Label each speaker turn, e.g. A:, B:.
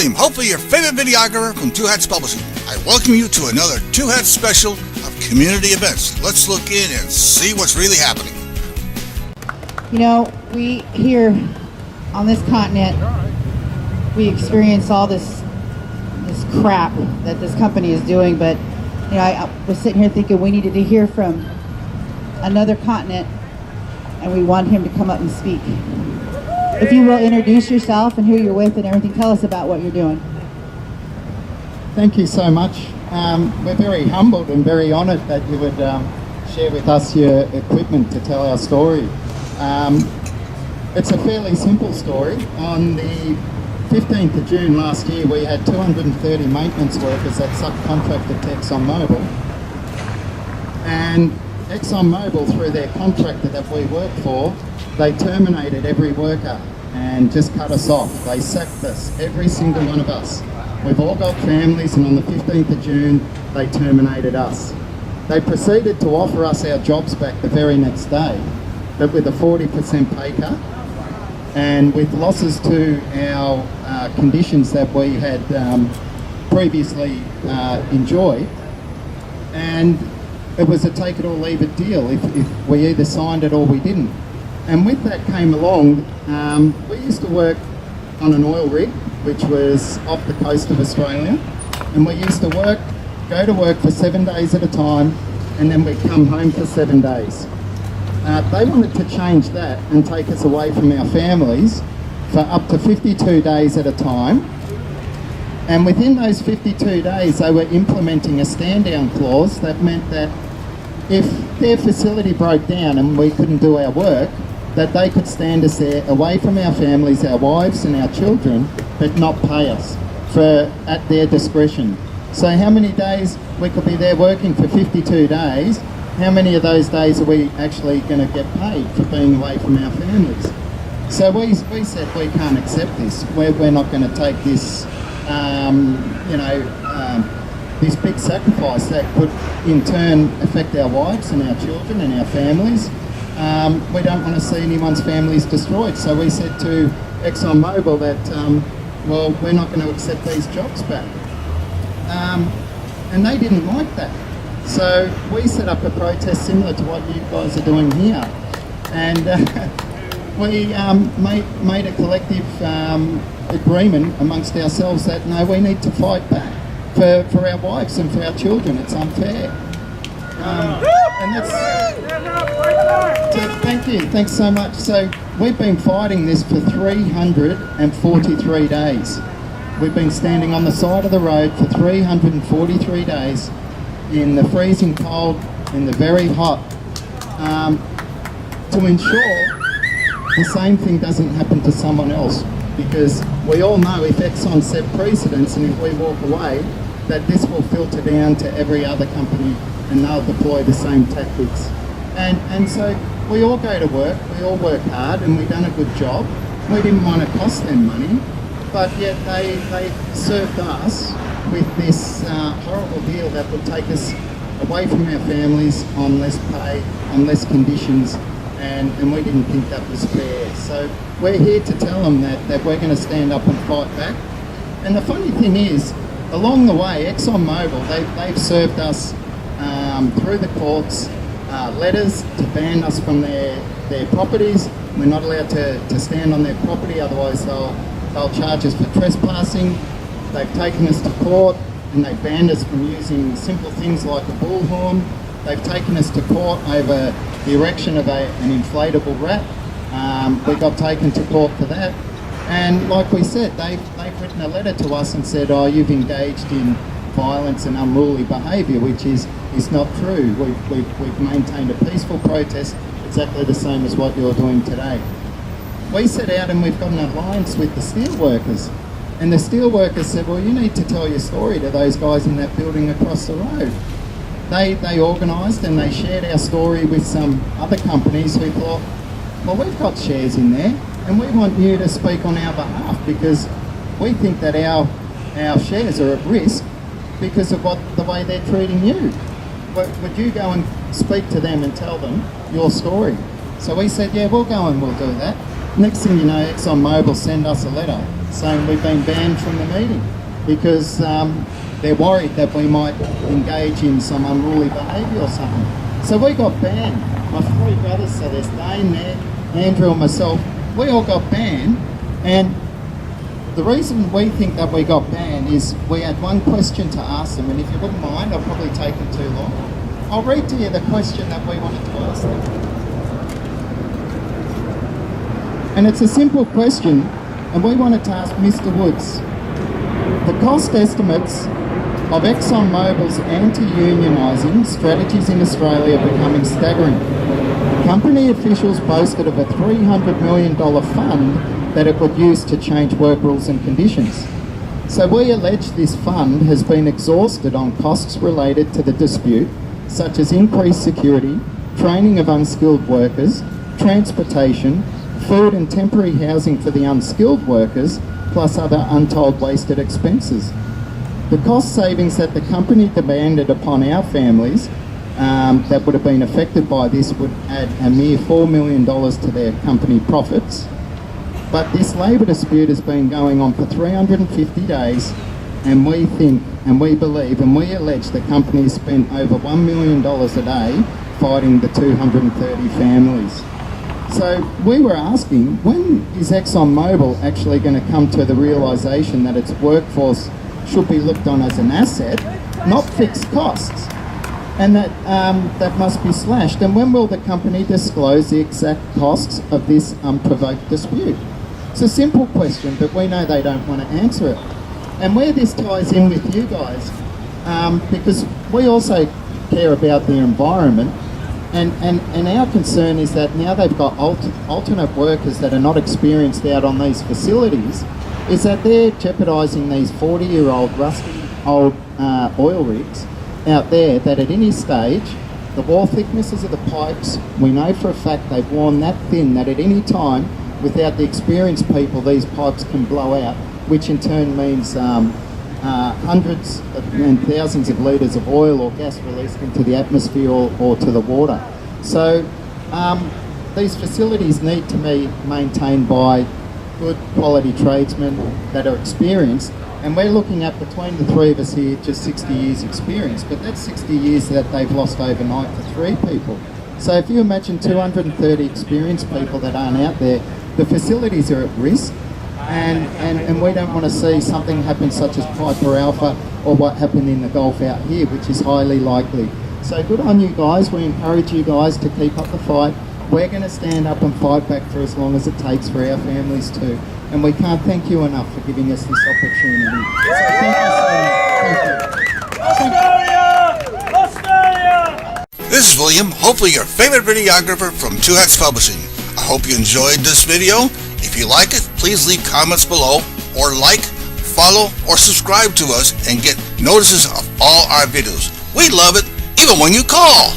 A: William, hopefully your favorite videographer from Two Hats Publishing. I welcome you to another Two Hats special of community events. Let's look in and see what's really happening.
B: You know, we here on this continent, we experience all this crap that this company is doing, but you know, I was sitting here thinking we needed to hear from another continent, and we want him to come up and speak. If you will introduce yourself and who you're with and everything, tell us about what you're doing.
C: Thank you so much. We're very humbled and very honoured that you would share with us your equipment to tell our story. It's a fairly simple story. On the 15th of June last year, we had 230 maintenance workers that subcontracted to ExxonMobil. And ExxonMobil, through their contractor that we work for, they terminated every worker and just cut us off. They sacked us, every single one of us. We've all got families, and on the 15th of June, they terminated us. They proceeded to offer us our jobs back the very next day, but with a 40% pay cut and with losses to our conditions that we had previously enjoyed. And it was a take it or leave it deal. If we either signed it or we didn't. And with that came along, we used to work on an oil rig, which was off the coast of Australia. And we used to go to work for 7 days at a time, and then we'd come home for 7 days. They wanted to change that and take us away from our families for up to 52 days at a time. And within those 52 days, they were implementing a stand-down clause that meant that if their facility broke down and we couldn't do our work, that they could stand us there away from our families, our wives and our children, but not pay us at their discretion. So how many days we could be there working for 52 days, how many of those days are we actually going to get paid for being away from our families? So we said we can't accept this. We're not going to take this, this big sacrifice that could in turn affect our wives and our children and our families. We don't want to see anyone's families destroyed. So we said to ExxonMobil that, we're not going to accept these jobs back. And they didn't like that. So we set up a protest similar to what you guys are doing here. And we made a collective agreement amongst ourselves that, no, we need to fight back for our wives and for our children. It's unfair. And that's... So thank you, thanks so much. So we've been fighting this for 343 days. We've been standing on the side of the road for 343 days in the freezing cold, in the very hot, to ensure the same thing doesn't happen to someone else. Because we all know if Exxon set precedents and if we walk away, that this will filter down to every other company and they'll deploy the same tactics. And so we all go to work, we all work hard, and we've done a good job. We didn't want to cost them money, but yet they served us with this horrible deal that would take us away from our families on less pay, on less conditions, and we didn't think that was fair. So we're here to tell them that we're going to stand up and fight back. And the funny thing is, along the way, ExxonMobil, they've served us through the courts letters to ban us from their properties. We're not allowed to stand on their property, otherwise they'll charge us for trespassing. They've taken us to court and they've banned us from using simple things like a bullhorn. They've taken us to court over the erection of an inflatable rat. We got taken to court for that. And like we said, they've written a letter to us and said, oh, you've engaged in violence and unruly behaviour, which is not true. We've maintained a peaceful protest, exactly the same as what you're doing today. We set out and we've got an alliance with the steelworkers. And the steelworkers said, well, you need to tell your story to those guys in that building across the road. They organised and they shared our story with some other companies who thought, well, we've got shares in there and we want you to speak on our behalf because we think that our shares are at risk because of the way they're treating you. Would you go and speak to them and tell them your story? So we said, yeah, we'll go and we'll do that. Next thing you know, ExxonMobil sent us a letter saying we've been banned from the meeting because they're worried that we might engage in some unruly behaviour or something. So we got banned. My three brothers, so there's Dane there, Andrew and myself, we all got banned. And the reason we think that we got banned is we had one question to ask them, and if you wouldn't mind, I'll probably take it too long. I'll read to you the question that we wanted to ask them. And it's a simple question, and we wanted to ask Mr. Woods. The cost estimates of ExxonMobil's anti-unionising strategies in Australia are becoming staggering. Company officials boasted of a $300 million fund that it would use to change work rules and conditions. So we allege this fund has been exhausted on costs related to the dispute, such as increased security, training of unskilled workers, transportation, food and temporary housing for the unskilled workers, plus other untold wasted expenses. The cost savings that the company demanded upon our families that would have been affected by this would add a mere $4 million to their company profits. But this labour dispute has been going on for 350 days, and we think, and we believe, and we allege the company has spent over $1 million a day fighting the 230 families. So we were asking, when is ExxonMobil actually going to come to the realisation that its workforce should be looked on as an asset, not fixed costs, and that that must be slashed? And when will the company disclose the exact costs of this unprovoked dispute? It's a simple question, but we know they don't want to answer it. And where this ties in with you guys, because we also care about the environment, and our concern is that now they've got alternate workers that are not experienced out on these facilities, is that they're jeopardising these 40-year-old rusty old oil rigs out there that at any stage, the wall thicknesses of the pipes, we know for a fact they've worn that thin that at any time, without the experienced people, these pipes can blow out, which in turn means hundreds and thousands of litres of oil or gas released into the atmosphere or to the water. So these facilities need to be maintained by good quality tradesmen that are experienced, and we're looking at, between the three of us here, just 60 years experience, but that's 60 years that they've lost overnight for three people. So if you imagine 230 experienced people that aren't out there, the facilities are at risk, and we don't want to see something happen such as Piper Alpha or what happened in the Gulf out here, which is highly likely. So good on you guys. We encourage you guys to keep up the fight. We're going to stand up and fight back for as long as it takes for our families too. And we can't thank you enough for giving us this opportunity. So thank you so much. Thank you.
A: Australia! This is William, hopefully your favorite videographer from Two Hats Publishing. I hope you enjoyed this video. If you like it, please leave comments below, or like, follow, or subscribe to us and get notices of all our videos. We love it, even when you call.